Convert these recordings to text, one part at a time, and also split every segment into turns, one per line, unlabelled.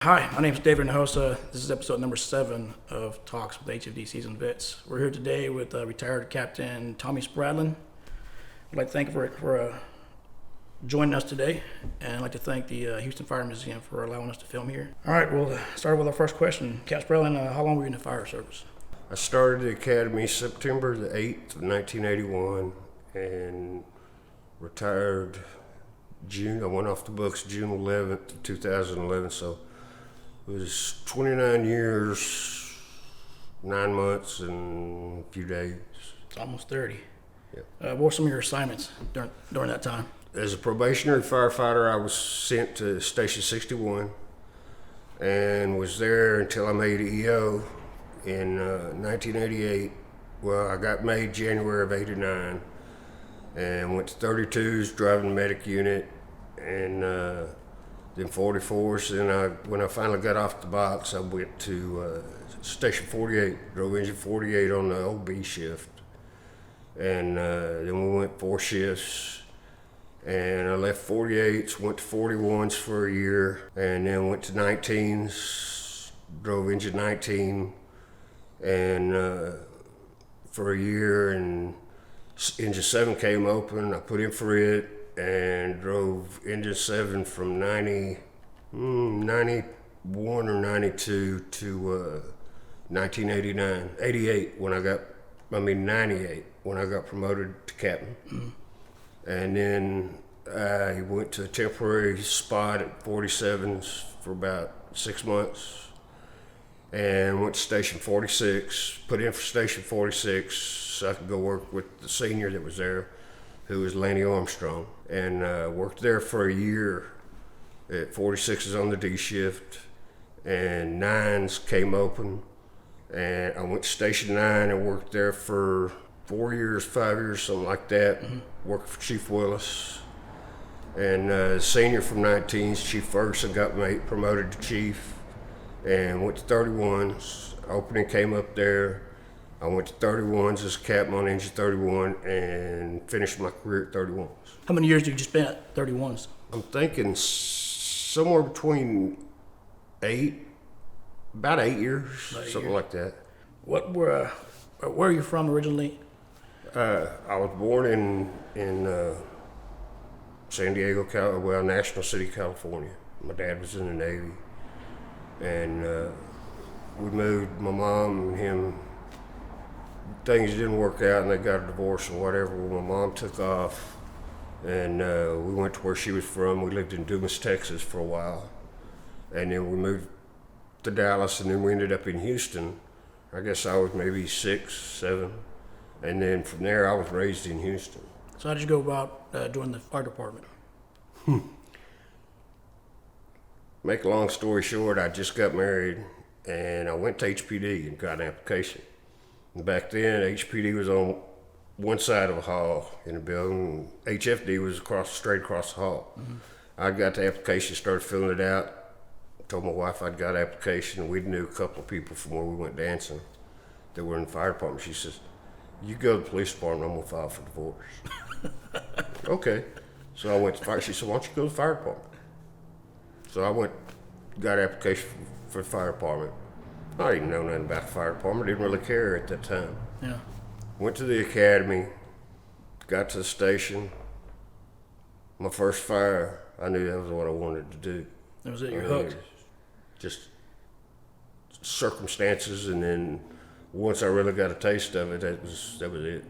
Hi, my name is David Hinojosa. This is episode number 7 of Talks with HFD Seasoned Vets. We're here today with retired Captain Tommy Spradlin. I'd like to thank him for joining us today, and I'd like to thank the Houston Fire Museum for allowing us to film here. All right, we'll start with our first question. Cap Spradlin, how long were you in the fire service?
I started the academy September the 8th of 1981 and retired June. I went off the books June 11th, 2011, so it was 29 years, 9 months, and a few days.
It's almost 30.
Yeah.
What were some of your assignments during that time?
As a probationary firefighter, I was sent to Station 61 and was there until I made EO in 1988. Well, I got made January of 89 and went to 32s, driving the medic unit, and then 44s. Then when I finally got off the box, I went to Station 48, drove engine 48 on the OB shift. And then we went 4 shifts. And I left 48s, went to 41s for a year, and then went to 19s, drove engine 19, and for a year, and engine 7 came open. I put in for it and drove engine 7 from 91 or 92 to 1989, 98 98 when I got promoted to captain. Mm-hmm. And then I went to a temporary spot at 47s for about 6 months and went to Station 46, put in for Station 46 so I could go work with the senior that was there, who was Lanny Armstrong, and worked there for a year at 46s on the D shift, and 9s came open, and I went to Station 9 and worked there for 4 years, 5 years, something like that. Mm-hmm. Worked for Chief Willis, and senior from 19s, Chief Ferguson got promoted to chief, and went to 31s. Opening came up there. I went to 31s as captain on engine 31 and finished my career at 31s.
How many years did you spend at 31s?
I'm thinking somewhere between about 8 years, something like that.
Where are you from originally?
I was born in San Diego, National City, California. My dad was in the Navy, and we moved. My mom and him, things didn't work out, and they got a divorce or whatever. Well, my mom took off, and we went to where she was from. We lived in Dumas, Texas for a while, and then we moved to Dallas, and then we ended up in Houston. I guess I was maybe 6, 7. And then from there, I was raised in Houston.
So how did you go about joining the fire department?
Make a long story short, I just got married, and I went to HPD and got an application. And back then, HPD was on one side of a hall in the building. HFD was straight across the hall. Mm-hmm. I got the application, started filling it out. Told my wife I'd got an application. We knew a couple of people from where we went dancing that were in the fire department. She says, "You go to the police department, I'm gonna file for divorce." Okay. So I went to fire. She said, "Why don't you go to the fire department?" So I went, got an application for the fire department. I didn't know nothing about the fire department. Didn't really care at that time.
Yeah.
Went to the academy, got to the station. My first fire, I knew that was what I wanted to do.
That was it, your hook?
Just circumstances, and then once I really got a taste of it, that was it.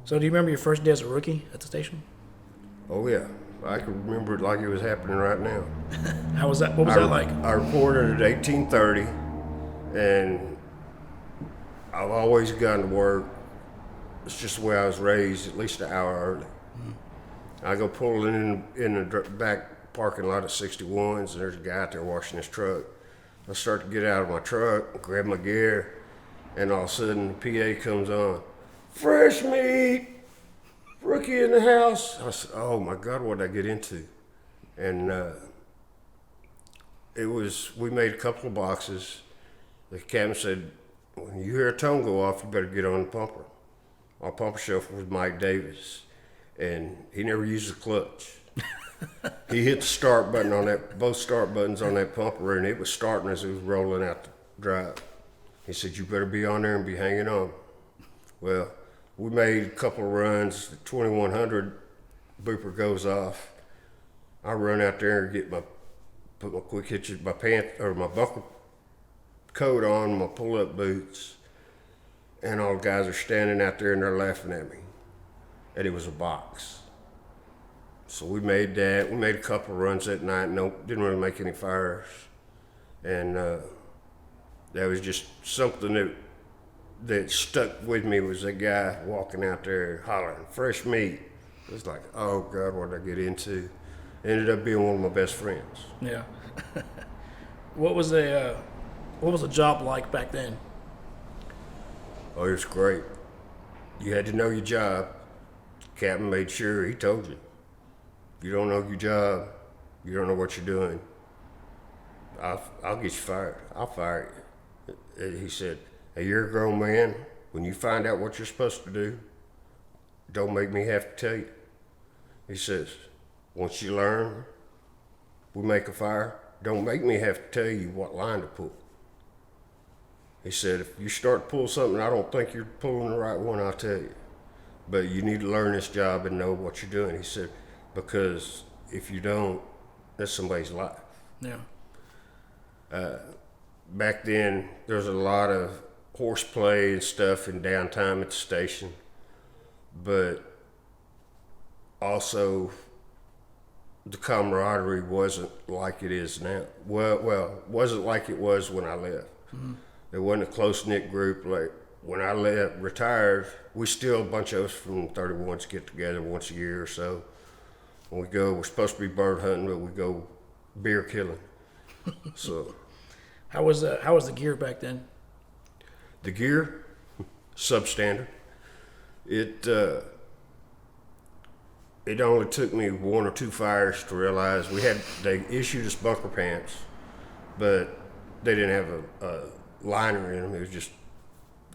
So do you remember your first day as a rookie at the station?
Oh yeah, I can remember it like it was happening right now.
How was that? What was that like?
I reported at 18:30, and I've always gone to work. It's just the way I was raised, at least an hour early. Mm-hmm. I go pulling in the back parking lot at 61s, and there's a guy out there washing his truck. I start to get out of my truck, grab my gear, and all of a sudden the PA comes on. "Fresh meat, rookie in the house." I said, "Oh my God, what did I get into?" And we made a couple of boxes. The captain said, "When you hear a tone go off, you better get on the pumper." Our pumper chauffeur was Mike Davis, and he never used a clutch. He hit the start button on that, both start buttons on that pumper, and it was starting as it was rolling out the drive. He said, "You better be on there and be hanging on." Well, we made a couple of runs. The 2100 booper goes off. I run out there and put my quick hitches, my pants or my buckle coat on, my pull-up boots, and all the guys are standing out there and they're laughing at me. And it was a box. So we made that. We made a couple of runs that night. Didn't really make any fires, and that was just something that stuck with me. Was that guy walking out there hollering fresh meat. It was like, oh God, what did I get into? It ended up being one of my best friends.
Yeah. What was the job like back then?
Oh, it was great. You had to know your job. Captain made sure he told you. If you don't know your job, you don't know what you're doing, I'll get you fired. I'll fire you. He said, "Hey, you're a grown man. When you find out what you're supposed to do, don't make me have to tell you." He says, "Once you learn, we make a fire. Don't make me have to tell you what line to pull." He said, "If you start to pull something I don't think you're pulling the right one, I'll tell you. But you need to learn this job and know what you're doing." He said, "Because if you don't, that's somebody's life."
Yeah.
Back then, there was a lot of horseplay and stuff and downtime at the station, but also the camaraderie wasn't like it is now. Well, wasn't like it was when I left. Mm-hmm. There wasn't a close-knit group. Like when I left, retired, we still, a bunch of us from 31s get together once a year or so. We're supposed to be bird hunting, but we go beer killing. So,
how was the gear back then?
The gear, substandard. It only took me one or two fires to realize they issued us bunker pants, but they didn't have a liner in them. It was just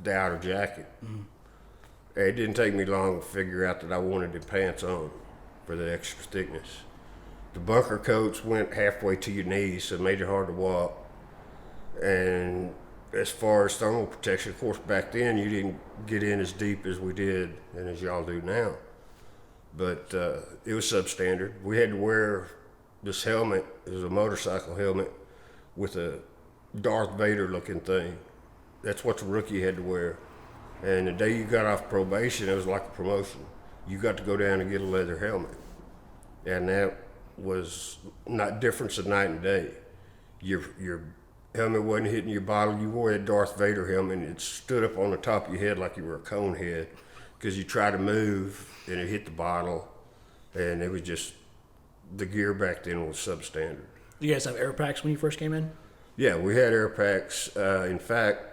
the outer jacket. Mm-hmm. It didn't take me long to figure out that I wanted the pants on for the extra thickness. The bunker coats went halfway to your knees, so it made it hard to walk. And as far as thermal protection, of course, back then you didn't get in as deep as we did and as y'all do now. But it was substandard. We had to wear this helmet. It was a motorcycle helmet with a Darth Vader looking thing. That's what the rookie had to wear. And the day you got off probation, it was like a promotion. You got to go down and get a leather helmet. And that was not difference of night and day. Your helmet wasn't hitting your bottle. You wore that Darth Vader helmet and it stood up on the top of your head like you were a cone head, because you tried to move and it hit the bottle. And it was just, the gear back then was substandard.
You guys have air packs when you first came in?
Yeah, we had air packs. In fact,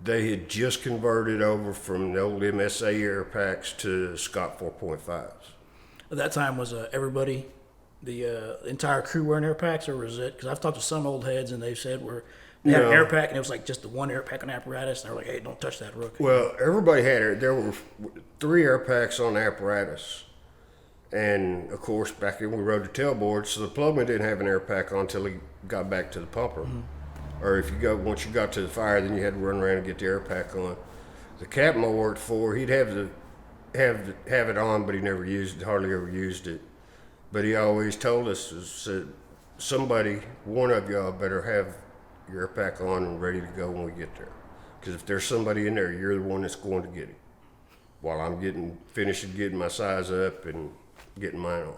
they had just converted over from the old MSA air packs to Scott 4.5s.
At that time, was everybody, the entire crew wearing air packs, or was it? Because I've talked to some old heads and they've said they had an air pack and it was like just the one air pack on apparatus, and they're like, "Hey, don't touch that rookie."
Well, everybody had it. There were 3 air packs on the apparatus. And of course, back then we rode the tailboard, so the plugman didn't have an air pack on until he got back to the pumper. Mm-hmm. Or once you got to the fire, then you had to run around and get the air pack on. The captain I worked for, he'd have it on, but he never hardly ever used it. But he always told us, said, "Somebody, one of y'all better have your air pack on and ready to go when we get there. Because if there's somebody in there, you're the one that's going to get it. While I'm finishing getting my size up and getting mine on."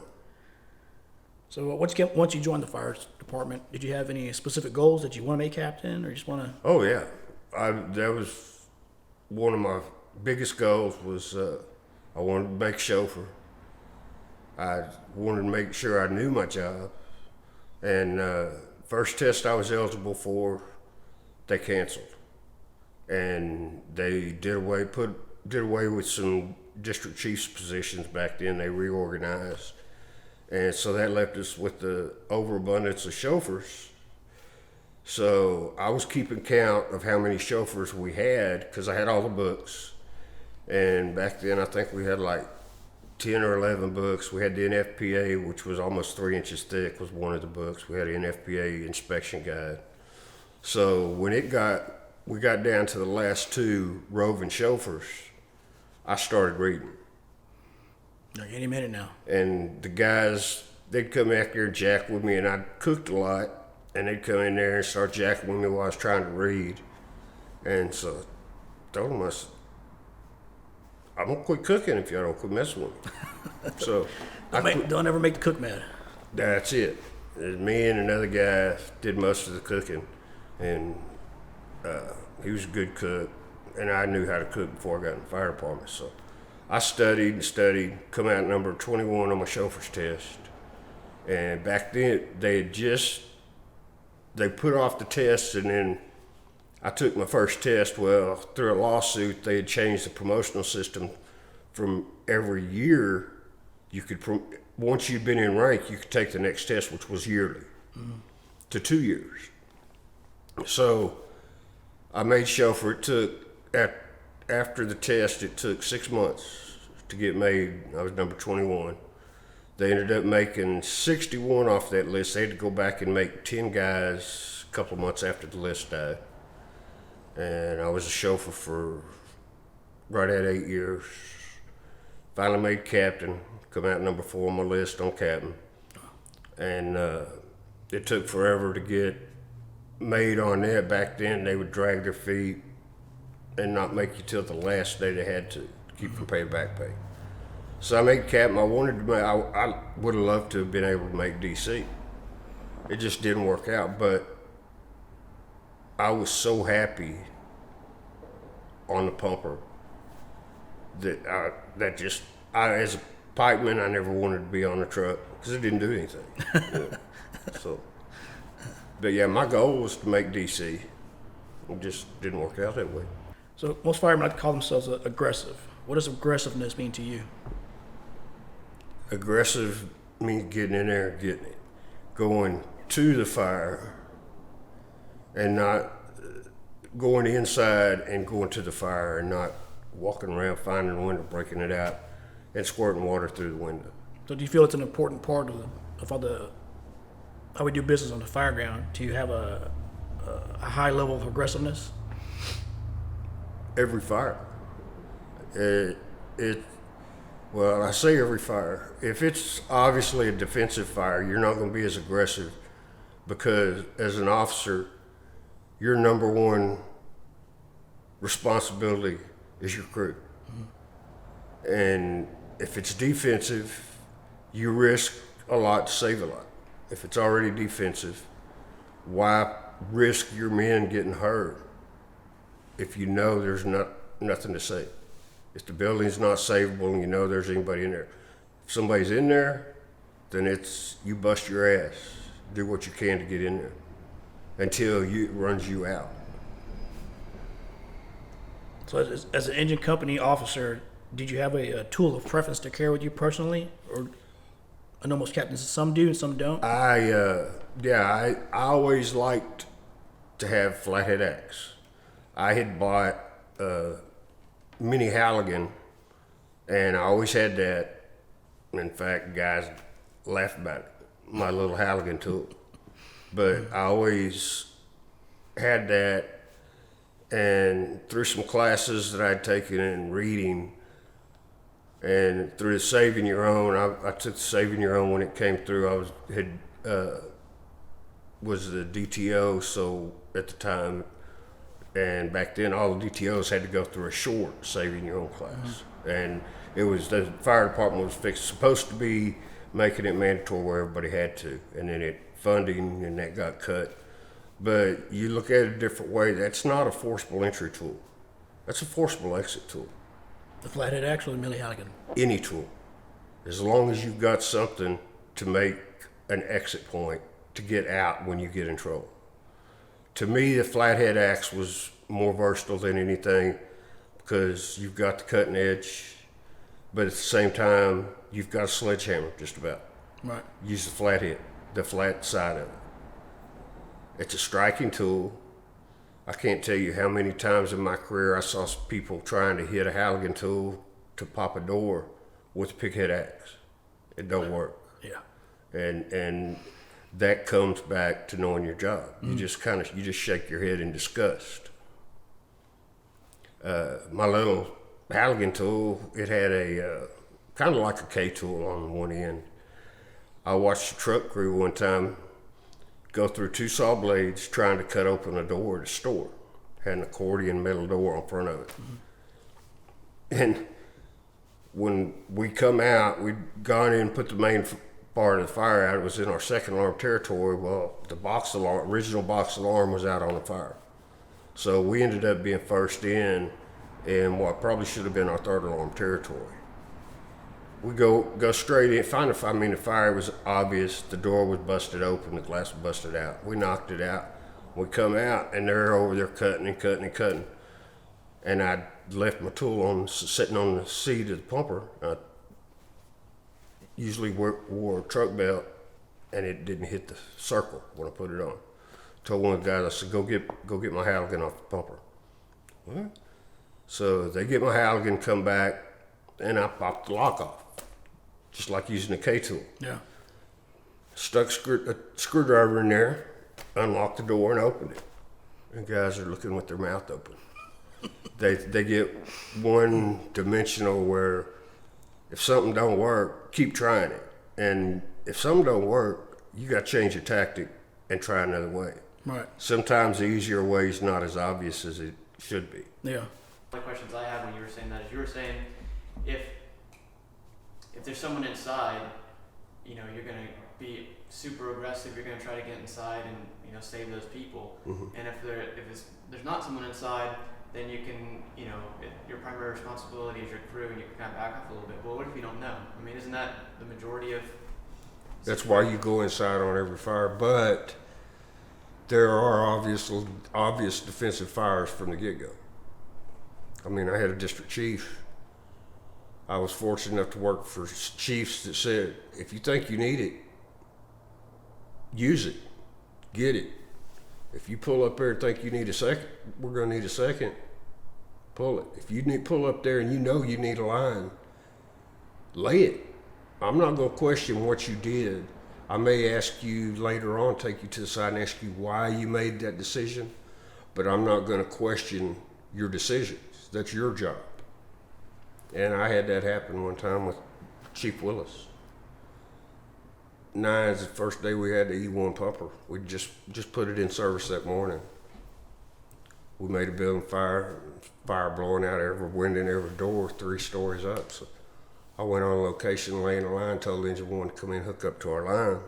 So once you joined the fire department, did you have any specific goals that you want to make captain, or you just want to?
Oh yeah, that was one of my biggest goals. Was I wanted to make chauffeur. I wanted to make sure I knew my job. And first test I was eligible for, they canceled, and they did away with some district chiefs positions back then. They reorganized. And so that left us with the overabundance of chauffeurs. So I was keeping count of how many chauffeurs we had, because I had all the books. And back then I think we had like 10 or 11 books. We had the NFPA, which was almost 3 inches thick, was one of the books. We had an NFPA inspection guide. So when we got down to the last 2 roving chauffeurs, I started reading.
Like any minute now.
And the guys, they'd come back there and jack with me, and I cooked a lot, and they'd come in there and start jacking with me while I was trying to read. And so I told them, I'm gonna quit cooking if y'all don't quit messing with me. So
don't ever make the cook mad.
That's it. Me and another guy did most of the cooking, and he was a good cook, and I knew how to cook before I got in the fire department. So I studied and studied, come out number 21 on my chauffeur's test. And back then, they put off the test, and then I took my first test. Well, through a lawsuit, they had changed the promotional system from every year. Once you'd been in rank, you could take the next test, which was yearly, to 2 years. So I made chauffeur. After the test, it took 6 months to get made. I was number 21. They ended up making 61 off that list. They had to go back and make 10 guys a couple of months after the list died. And I was a chauffeur for right at 8 years. Finally made captain, come out number 4 on my list on captain. And it took forever to get made on that. Back then, they would drag their feet and not make you till the last day they had to keep from paying back pay. So I made captain. I would have loved to have been able to make DC. It just didn't work out, but I was so happy on the pumper that as a pipeman, I never wanted to be on the truck because it didn't do anything. So, but yeah, my goal was to make DC. It just didn't work out that way.
So most firemen like to call themselves aggressive. What does aggressiveness mean to you?
Aggressive means getting in there and getting it, going to the fire, and not going inside and going to the fire, and not walking around finding the window, breaking it out, and squirting water through the window.
So do you feel it's an important part of how we do business on the fire ground to have a high level of aggressiveness?
Every fire. Well, I say every fire. If it's obviously a defensive fire, you're not going to be as aggressive because as an officer, your number one responsibility is your crew. Mm-hmm. And if it's defensive, you risk a lot to save a lot. If it's already defensive, why risk your men getting hurt if you know there's nothing to save? If the building's not savable and you know there's anybody in there. If somebody's in there, then it's you bust your ass. Do what you can to get in there until it runs you out.
So as an engine company officer, did you have a tool of preference to carry with you personally? Or I know most captains, some do and some don't.
I always liked to have flathead axe. I had bought mini Halligan, and I always had that. In fact, guys laugh about it, my little Halligan tool. But I always had that, and through some classes that I'd taken in reading, and through the Saving Your Own, I took the Saving Your Own when it came through. I was the DTO, so at the time. And back then, all the DTOs had to go through a short Saving Your Own class. Mm-hmm. And it was, the fire department was supposed to be making it mandatory where everybody had to. And then funding, and that got cut. But you look at it a different way, that's not a forcible entry tool. That's a forcible exit tool.
The flathead axe or the mini Halligan?
Any tool. As long as you've got something to make an exit point to get out when you get in trouble. To me, the flathead axe was more versatile than anything because you've got the cutting edge, but at the same time, you've got a sledgehammer just about.
Right.
Use the flathead, the flat side of it. It's a striking tool. I can't tell you how many times in my career I saw people trying to hit a Halligan tool to pop a door with a pickhead axe. It don't work.
Yeah.
And that comes back to knowing your job. You just shake your head in disgust. My little Halligan tool, it had a kind of like a K tool on one end. I watched a truck crew one time go through 2 saw blades trying to cut open a door at a store. Had an accordion metal door on front of it. And when we come out, we'd gone in and put the main part of the fire out. It was in our second alarm territory. Well, the original box alarm was out on the fire. So we ended up being first in what probably should have been our third alarm territory. We go straight in, the fire was obvious. The door was busted open, the glass was busted out. We knocked it out. We come out and they're over there cutting and cutting and cutting. And I left my tool sitting on the seat of the pumper. I usually wore a truck belt and it didn't hit the circle when I put it on. Told one of the guys, I said, go get my Halligan off the pumper. What? So they get my Halligan, come back, and I popped the lock off. Just like using a K tool.
Yeah.
Stuck a screwdriver in there, unlocked the door and opened it. And guys are looking with their mouth open. They get one dimensional where if something don't work, keep trying it. And if something don't work, you got to change your tactic and try another way.
Right.
Sometimes the easier way is not as obvious as it should be.
Yeah.
One of the questions I had when you were saying that is you were saying if there's someone inside, you're going to be super aggressive. You're going to try to get inside and save those people.
Mm-hmm.
And if there's not someone inside, then you can your primary responsibility is your crew, and you can kind of back off a little bit. Well, what if you don't know? I mean, isn't that the majority of?
That's why you go inside on every fire, but there are obvious defensive fires from the get-go. I mean, I had a district chief. I was fortunate enough to work for chiefs that said, if you think you need it, use it, get it. If you pull up there and think you need a second, we're going to need a second, pull it. If you pull up there and you need a line, lay it. I'm not going to question what you did. I may ask you later on, take you to the side and ask you why you made that decision, but I'm not going to question your decisions. That's your job. And I had that happen one time with Chief Willis. 9's the first day we had the E1 pumper. We just put it in service that morning. We made a building fire blowing out every window and every door 3 stories up. So I went on location, laying the line, told Engine 1 to come in and hook up to our line.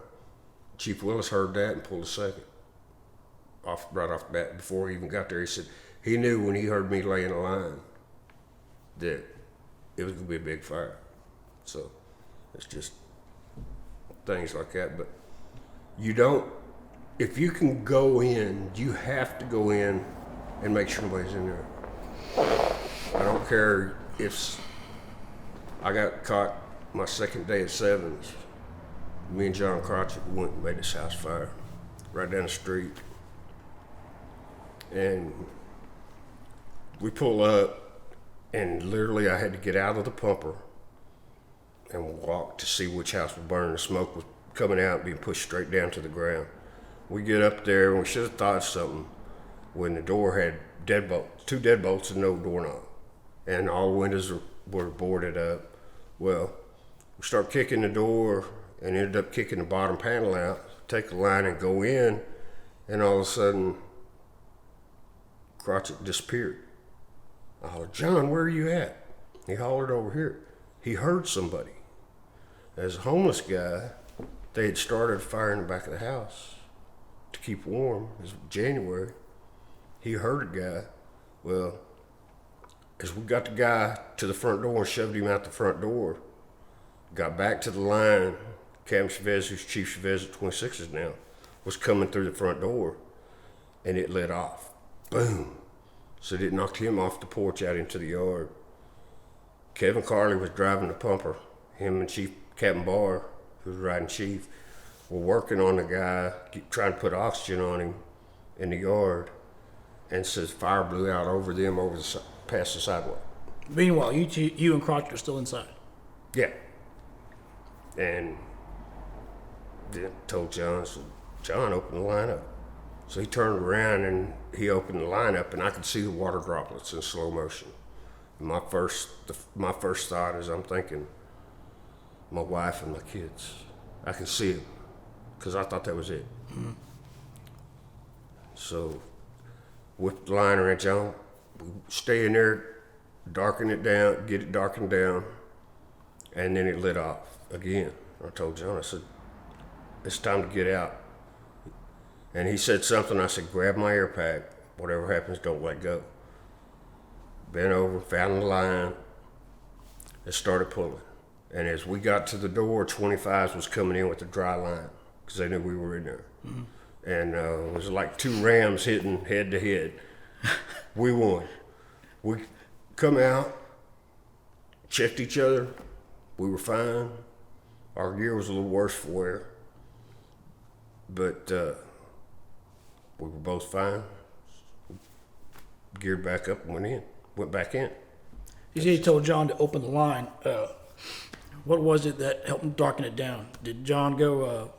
Chief Willis heard that and pulled a second. Right off the bat, before he even got there, he said he knew when he heard me laying the line that it was going to be a big fire. So it's just things like that. But if you can go in, you have to go in and make sure nobody's in there. I don't care if I got caught my second day at Sevens. Me and John Crotchett went and made this house fire right down the street. And we pull up, and literally I had to get out of the pumper and walk to see which house was burning. The smoke was coming out, being pushed straight down to the ground. We get up there, and we should have thought of something when the door had 2 deadbolts and no doorknob. And all windows were boarded up. Well, we start kicking the door and ended up kicking the bottom panel out, take the line and go in, and all of a sudden, Crotchett disappeared. I hollered, John, where are you at? He hollered over here. He heard somebody. As a homeless guy, they had started a fire in the back of the house to keep warm. It was January. He heard a guy. Well, as we got the guy to the front door and shoved him out the front door, got back to the line, Captain Chavez, who's Chief Chavez at 26s now, was coming through the front door, and it lit off. Boom. So it knocked him off the porch out into the yard. Kevin Carley was driving the pumper. Him and Captain Barr, who was riding chief, were working on the guy, trying to put oxygen on him in the yard, and says fire blew out over them past the sidewalk.
Meanwhile, you and Crotch are still inside.
Yeah. And then told John, said, John, open the line up. So he turned around and he opened the line up, and I could see the water droplets in slow motion. And my first thought is, I'm thinking, my wife and my kids. I can see them, because I thought that was it. Mm-hmm. So, whipped the line around, John. We stay in there, darken it down, get it darkened down, and then it lit off again. I told John, I said, it's time to get out. And he said something. I said, grab my air pack. Whatever happens, don't let go. Bent over, found the line, and started pulling. And as we got to the door, 25s was coming in with the dry line because they knew we were in there. Mm-hmm. And it was like two rams hitting head to head. We won. We come out, checked each other. We were fine. Our gear was a little worse for wear. But we were both fine. Geared back up and went back in.
You said you told John to open the line. What was it that helped him darken it down? Did John go,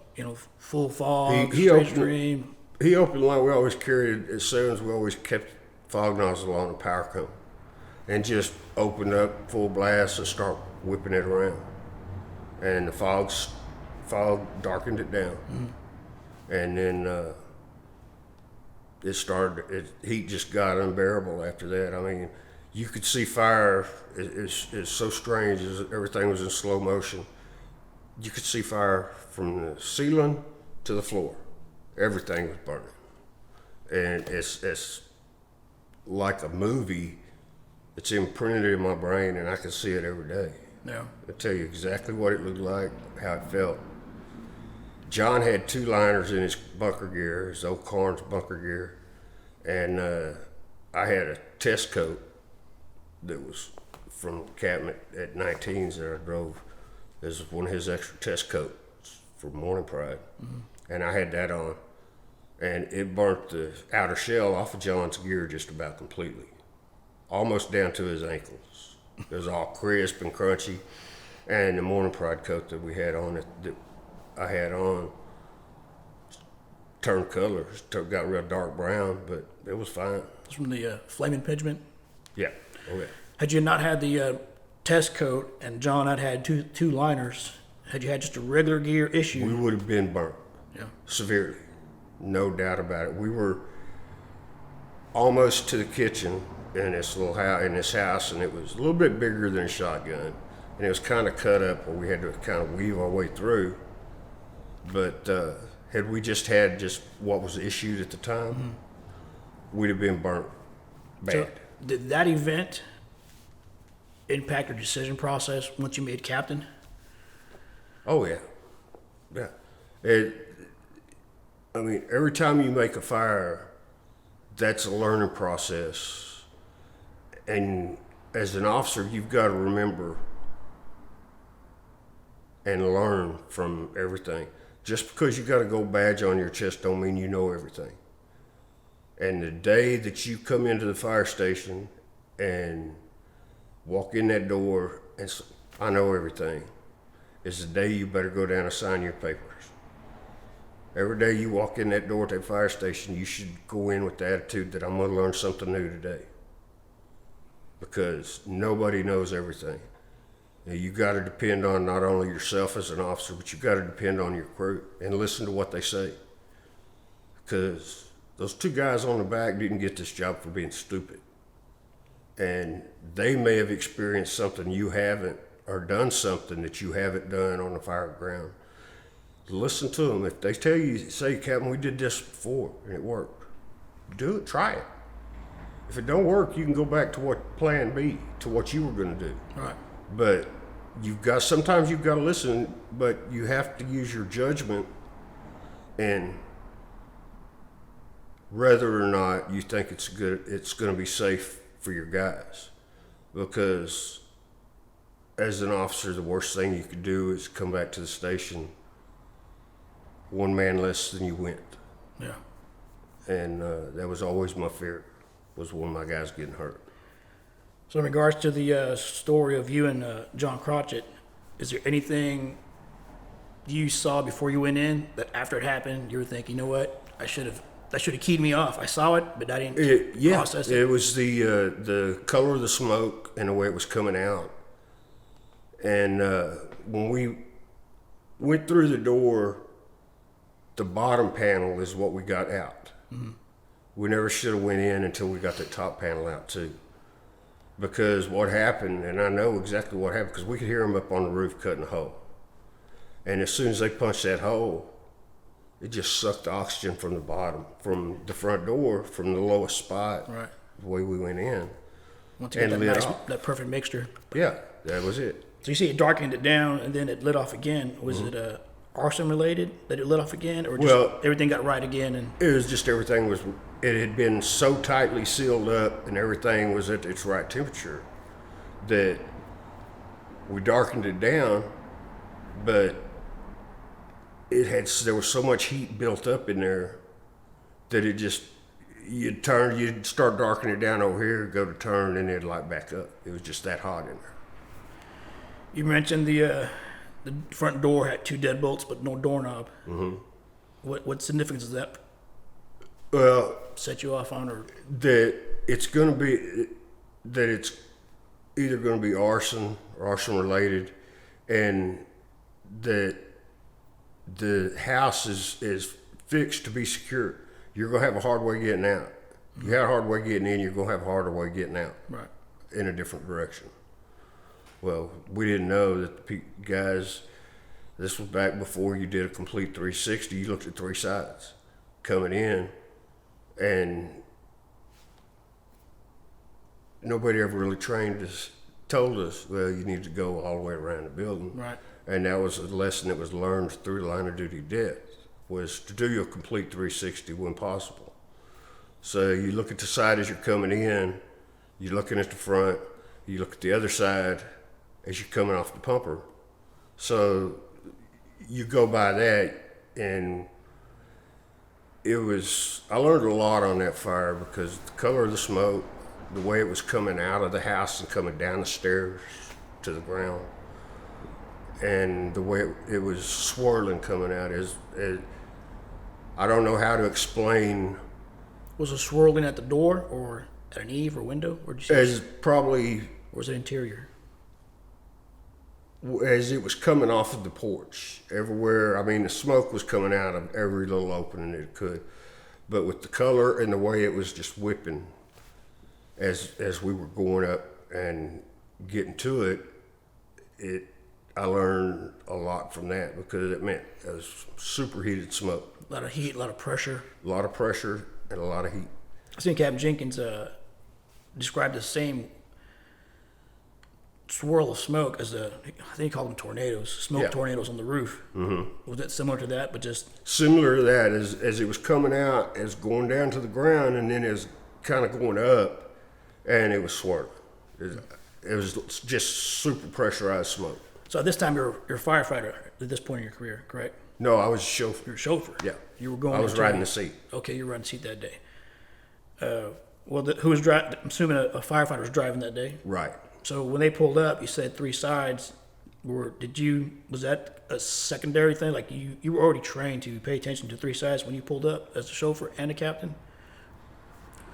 full fog, straight stream?
He opened the line. We always carried, as soon we always kept fog nozzle on the power cone and just opened up full blast and start whipping it around. And the fog darkened it down. Mm-hmm. And then heat just got unbearable after that. I mean, you could see fire. It's so strange. Everything was in slow motion. You could see fire from the ceiling to the floor. Everything was burning. And it's like a movie. It's imprinted in my brain, and I can see it every day.
Yeah.
I tell you exactly what it looked like, how it felt. John had 2 liners in his bunker gear, his old Carnes bunker gear, and I had a test coat that was from Captain at 19s that I drove as one of his extra test coats for Morning Pride. Mm-hmm. And I had that on, and it burnt the outer shell off of John's gear just about completely, almost down to his ankles. It was all crisp and crunchy, and the Morning Pride coat that we had on it, that I had on, turned colors, got real dark brown, but it was fine.
It's from the flame impingement?
Yeah. Oh, yeah.
Had you not had the test coat and John had two liners, had you had just a regular gear issue?
We would have been burnt.
Yeah.
Severely. No doubt about it. We were almost to the kitchen in this house, and it was a little bit bigger than a shotgun, and it was kind of cut up where we had to kind of weave our way through. But had we just had what was issued at the time, mm-hmm. we'd have been burnt bad.
So did that event impact your decision process once you made captain?
Oh, yeah. Yeah. Every time you make a fire, that's a learning process. And as an officer, you've got to remember and learn from everything. Just because you got a gold badge on your chest don't mean you know everything. And the day that you come into the fire station and walk in that door and say, I know everything, is the day you better go down and sign your papers. Every day you walk in that door at that fire station, you should go in with the attitude that I'm going to learn something new today. Because nobody knows everything. Now, you got to depend on not only yourself as an officer, but you got to depend on your crew and listen to what they say. Because those 2 guys on the back didn't get this job for being stupid. And they may have experienced something you haven't, or done something that you haven't done on the fire ground. Listen to them. If they tell you, say, Captain, we did this before and it worked, do it, try it. If it don't work, you can go back to plan B, to what you were going to do.
Right.
But sometimes you've got to listen, but you have to use your judgment and whether or not you think it's going to be safe for your guys. Because as an officer, the worst thing you could do is come back to the station 1 man less than you went.
Yeah.
And that was always my fear, was one of my guys getting hurt.
So in regards to the story of you and John Crotchet, is there anything you saw before you went in that after it happened, you were thinking, you know what, that should have keyed me off. I saw it, but I didn't process it.
It was the color of the smoke and the way it was coming out. And when we went through the door, the bottom panel is what we got out. Mm-hmm. We never should have went in until we got the top panel out too. Because what happened, and I know exactly what happened, because we could hear them up on the roof cutting a hole. And as soon as they punched that hole, it just sucked the oxygen from the bottom, from the front door, from the lowest spot,
right,
the way we went in.
Once you get that perfect mixture.
Yeah, that was it.
So you see it darkened it down, and then it lit off again. Was it arson related that it lit off again, or just everything got right again? And
it was just everything was. It had been so tightly sealed up, and everything was at its right temperature that we darkened it down, but there was so much heat built up in there that it just you'd start darkening it down over here, go to turn, and it'd light back up. It was just that hot in there.
You mentioned the front door had 2 deadbolts but no doorknob. Mm-hmm. What significance does that set you off on, or
that it's either going to be arson or arson related, and that the house is fixed to be secure. You're going to have a hard way getting out. You had a hard way getting in, you're going to have a harder way getting out.
Right.
In a different direction. Well, we didn't know that the guys, this was back before you did a complete 360. You looked at 3 sides coming in, and nobody ever really told us, well, you need to go all the way around the building.
Right.
And that was a lesson that was learned through line of duty death, was to do your complete 360 when possible. So you look at the side as you're coming in, you're looking at the front, you look at the other side as you're coming off the pumper. So you go by that, and I learned a lot on that fire, because the color of the smoke, the way it was coming out of the house and coming down the stairs to the ground, and the way it was swirling coming out I don't know how to explain.
Was it swirling at the door or at an eave or window, or
as probably,
or was it interior?
As it was coming off of the porch, everywhere. I mean, the smoke was coming out of every little opening it could, but with the color and the way it was just whipping as we were going up and getting to it, I learned a lot from that, because it meant it was superheated smoke.
A lot of heat, a lot of pressure.
A lot of pressure and a lot of heat.
I think Captain Jenkins described the same swirl of smoke as I think he called them tornadoes, smoke tornadoes on the roof. Mm-hmm. Was that similar to that, but just? Similar
to that, as it was coming out, as going down to the ground, and then as kind of going up, and it was swirling. It was just super pressurized smoke.
So at this time, you're a firefighter at this point in your career, correct?
No, I was a chauffeur.
You're a chauffeur?
Yeah.
You were going.
I was riding the seat.
Okay, you were riding the seat that day. Who was driving? I'm assuming a firefighter was driving that day.
Right.
So when they pulled up, you said 3 sides. Was that a secondary thing? Like you were already trained to pay attention to 3 sides when you pulled up as a chauffeur and a captain?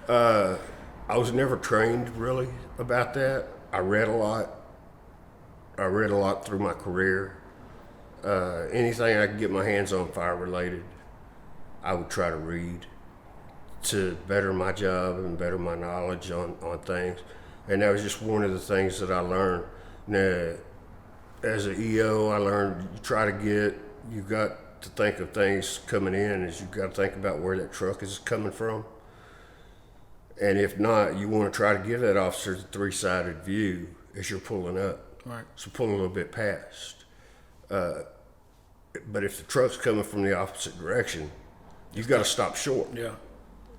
I was never trained really about that. I read a lot. Through my career. Anything I could get my hands on fire related, I would try to read to better my job and better my knowledge on things. And that was just one of the things that I learned. Now, as an EO, I learned you got to think of things coming in, is you got to think about where that truck is coming from. And if not, you want to try to give that officer the 3-sided view as you're pulling up.
Right.
So pull a little bit past. But if the truck's coming from the opposite direction, you've got to stop short.
Yeah.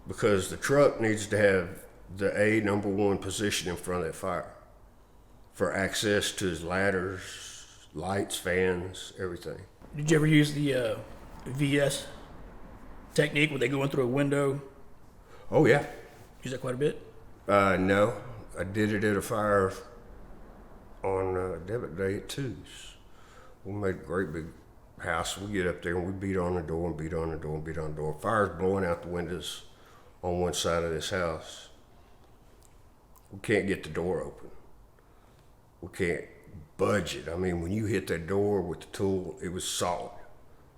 Because
the truck needs to have the number 1 position in front of that fire for access to his ladders, lights, fans, everything.
Did you ever use the VS technique where they go in through a window?
Oh, yeah.
Use that quite a bit?
No. I did it at a fire on debit day at 2's. We made a great big house. We get up there and we beat on the door and beat on the door and beat on the door. Fire's blowing out the windows on one side of this house. We can't get the door open. We can't budge it. I mean, when you hit that door with the tool, it was solid,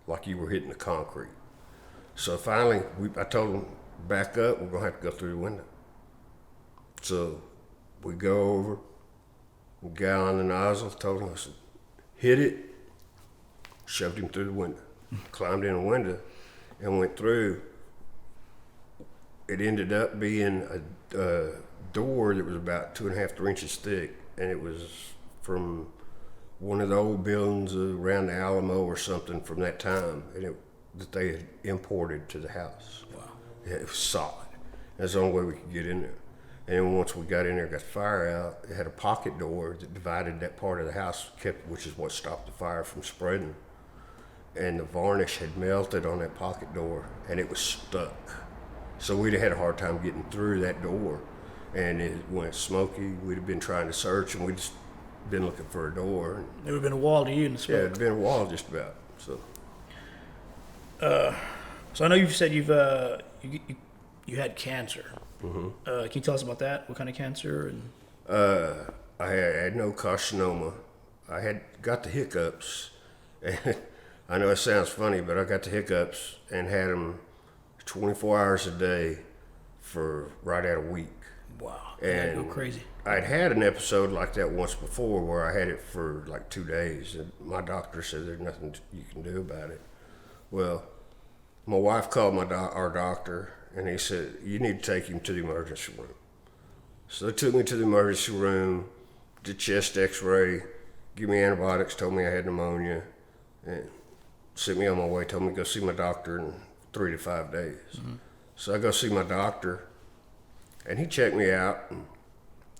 like you were hitting the concrete. So finally, I told them, back up, we're gonna have to go through the window. So we go over, the guy on the nozzle told him, I said, hit it, shoved him through the window, climbed in the window and went through. It ended up being a door that was about 2.5 to 3 inches thick, and it was from one of the old buildings around the Alamo or something from that time, and that they had imported to the house.
Wow.
Yeah, it was solid. That's the only way we could get in there. And then once we got in there, got the fire out, it had a pocket door that divided that part of the house, which is what stopped the fire from spreading. And the varnish had melted on that pocket door, and it was stuck. So we'd have had a hard time getting through that door. And it went smoky. We'd have been trying to search, and we'd just been looking for a door.
There would have been a wall to you in the
Yeah,
smoke.
it'd been a wall just about. So
So I know you've said you had cancer. Mm-hmm. Can you tell us about that? What kind of cancer? And
I had no carcinoma. I had got the hiccups. And I know it sounds funny, but I got the hiccups and had them 24 hours a day for right at a week.
wow,
And
go crazy.
I'd had an episode like that once before where I had it for like 2 days, and my doctor said there's nothing you can do about it. Well, my wife called our doctor, and he said, you need to take him to the emergency room. So they took me to the emergency room, did chest x-ray, gave me antibiotics, told me I had pneumonia, and sent me on my way, told me to go see my doctor in 3 to 5 days. Mm-hmm. So I go see my doctor, and he checked me out, and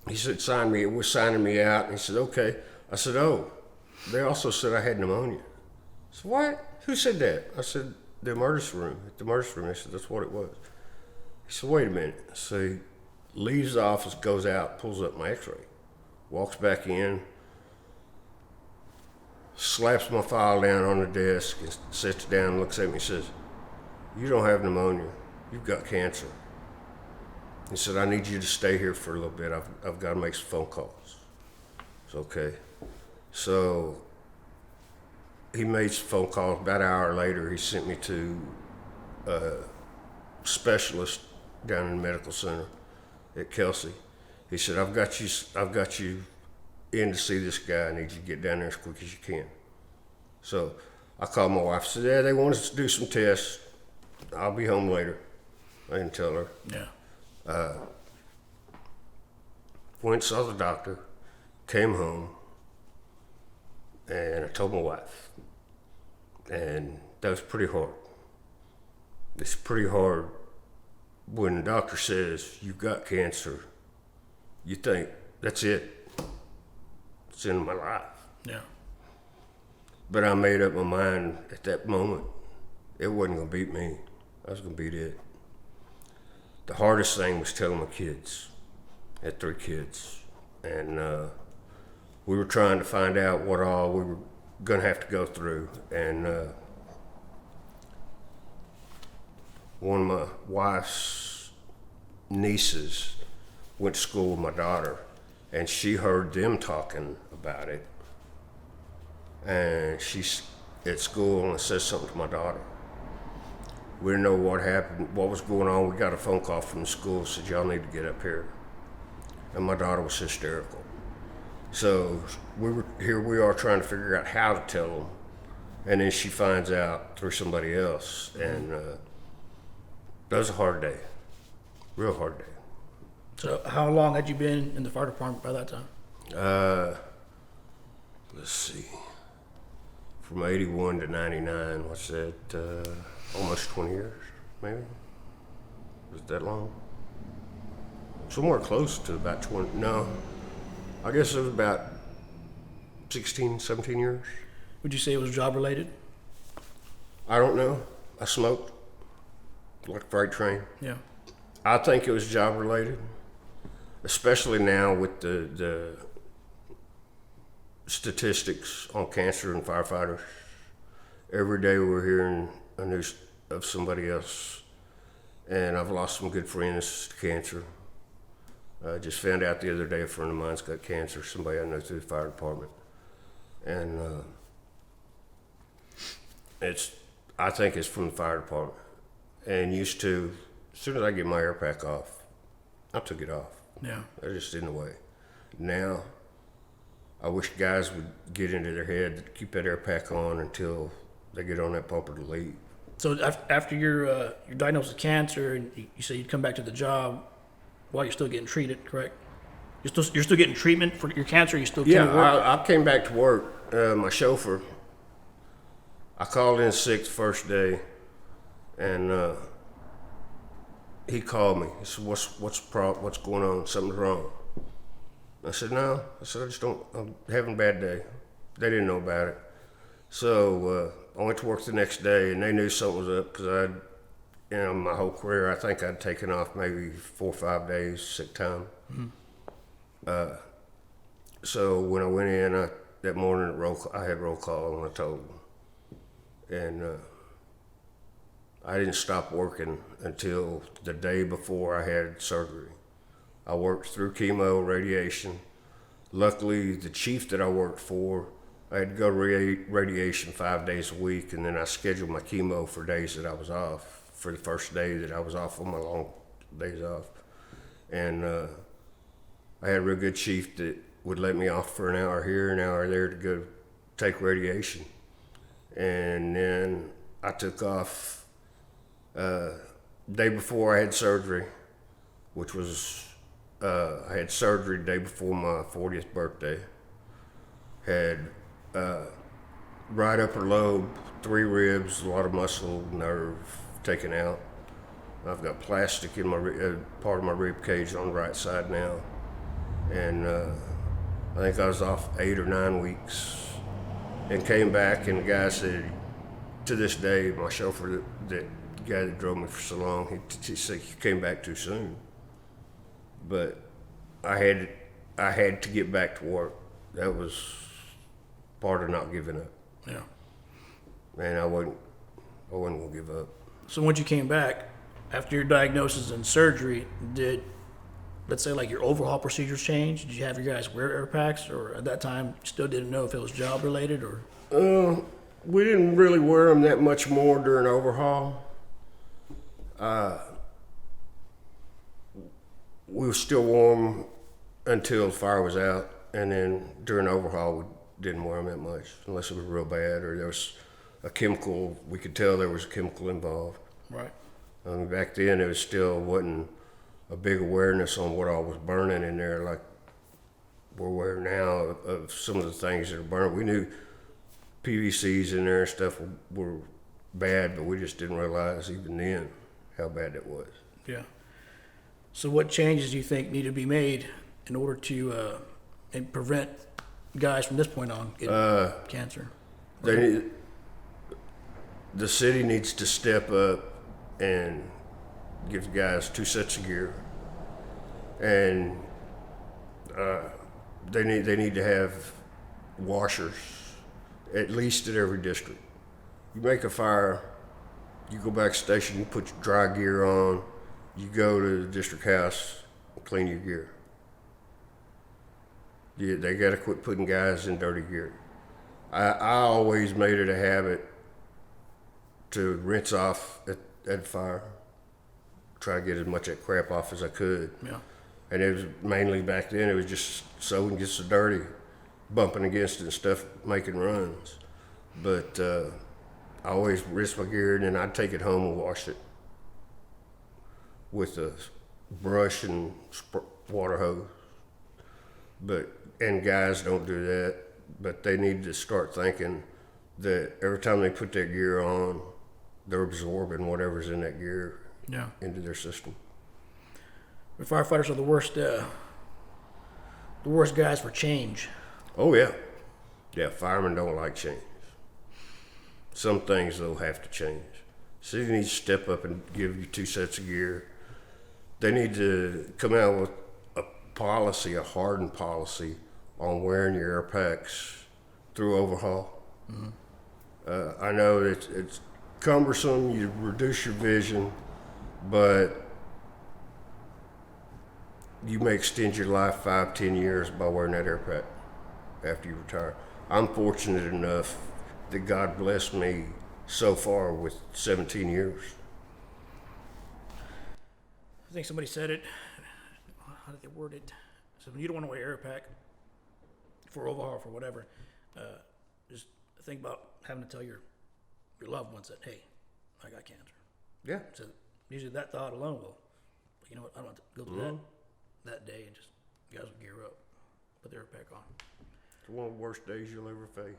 he said, signing me out, and he said, okay. I said, oh, they also said I had pneumonia. I said, what? Who said that? I said, the emergency room. At the emergency room, they said, that's what it was. He said, wait a minute. So he leaves the office, goes out, pulls up my x-ray, walks back in, slaps my file down on the desk, and sits down, looks at me and says, you don't have pneumonia, you've got cancer. He said, I need you to stay here for a little bit. I've got to make some phone calls. It's okay. So he made some phone calls. About an hour later, he sent me to a specialist down in the medical center at Kelsey. He said, I've got you in to see this guy. I need you to get down there as quick as you can. So I called my wife. I said, yeah, they want us to do some tests. I'll be home later. I didn't tell her.
Yeah.
Went and saw the doctor, came home, and I told my wife. And that was pretty hard. It's pretty hard when the doctor says you've got cancer. You think, that's it. It's the end of my life.
Yeah.
But I made up my mind at that moment, it wasn't gonna beat me. I was gonna beat it. The hardest thing was telling my kids. I had 3 kids. And we were trying to find out what all we were gonna have to go through. And one of my wife's nieces went to school with my daughter, and she heard them talking about it. And she's at school and says something to my daughter. We didn't know what happened, what was going on. We got a phone call from the school, said, y'all need to get up here. And my daughter was hysterical. So here we are trying to figure out how to tell them. And then she finds out through somebody else. And that was a hard day, real hard day.
So how long had you been in the fire department by that time?
Let's see, from 81 to 99, what's that, almost 20 years, maybe? Was it that long? Somewhere close to about 20, no. I guess it was about 16, 17 years.
Would you say it was job related?
I don't know. I smoked like a freight train.
Yeah.
I think it was job related, especially now with the statistics on cancer and firefighters. every day we're hearing a news of somebody else. And I've lost some good friends to cancer. I just found out the other day a friend of mine's got cancer, somebody I know through the fire department. And I think it's from the fire department. And used to, as soon as I get my air pack off, I took it off.
Yeah.
I just in the way. Now, I wish guys would get into their head, keep that air pack on until they get on that bumper to leave.
So after you're diagnosed with cancer, and you say you'd come back to the job while you're still getting treated, correct? You're still getting treatment for your cancer. You still
Yeah,
can't work.
I came back to work. My chauffeur, I called in sick the first day, and he called me. He said, "What's the problem? What's going on? Something's wrong." I said, "No." I said, I'm having a bad day." They didn't know about it. So I went to work the next day, and they knew something was up because my whole career, I think I'd taken off maybe 4 or 5 days sick time. Mm-hmm. So when I went in, that morning I had roll call, and I told them. And I didn't stop working until the day before I had surgery. I worked through chemo, radiation. Luckily, the chief that I worked for, I had to go to radiation 5 days a week, and then I scheduled my chemo for days that I was off, for the first day that I was off on my long days off. And I had a real good chief that would let me off for an hour here, an hour there to go take radiation. And then I took off day before I had surgery, which was, I had surgery the day before my 40th birthday. Had right upper lobe, 3 ribs, a lot of muscle, nerve taken out. I've got plastic in my part of my rib cage on the right side now. And I think I was off 8 or 9 weeks and came back, and the guy said, to this day, my chauffeur, the guy that drove me for so long, he said, "You came back too soon." But I had to get back to work. That was part of not giving up.
Yeah.
And I wasn't gonna give up.
So once you came back, after your diagnosis and surgery, did, let's say, like your overhaul procedures change? Did you have your guys wear air packs, or at that time you still didn't know if it was job related, or?
We didn't really wear them that much more during overhaul. We were still warm until the fire was out, and then during overhaul we didn't wear them that much unless it was real bad or there was a chemical. We could tell there was a chemical involved.
Right.
Back then it wasn't a big awareness on what all was burning in there like we're aware now of some of the things that are burning. We knew PVCs in there and stuff were bad, but we just didn't realize even then how bad it was.
Yeah. So what changes do you think need to be made in order to and prevent guys from this point on getting cancer?
The city needs to step up and give the guys 2 sets of gear, and they need to have washers at least at every district. You make a fire, you go back station, you put your dry gear on, you go to the district house and clean your gear. Yeah, they got to quit putting guys in dirty gear. I always made it a habit to rinse off at the fire, try to get as much of that crap off as I could.
Yeah.
And it was mainly back then, it was just so we can get so dirty, bumping against it and stuff, making runs. But I always rinse my gear, and then I'd take it home and wash it with a brush and water hose. And guys don't do that, but they need to start thinking that every time they put that gear on, they're absorbing whatever's in that gear into their system.
The firefighters are the worst guys for change.
Oh yeah. Yeah, firemen don't like change. Some things they'll have to change. City needs to step up and give you 2 sets of gear. They need to come out with a policy, a hardened policy on wearing your air packs through overhaul. Mm-hmm. I know it's cumbersome, you reduce your vision, but you may extend your life 5, 10 years by wearing that air pack after you retire. I'm fortunate enough that God blessed me so far with 17 years.
I think somebody said it. How did they word it? So when you don't want to wear air pack for overhaul or for whatever, just think about having to tell your loved ones that, hey, I got cancer.
Yeah.
So usually that thought alone will, you know what, I don't have to go through that day, and just, you guys will gear up, put the air pack on.
It's one of the worst days you'll ever face.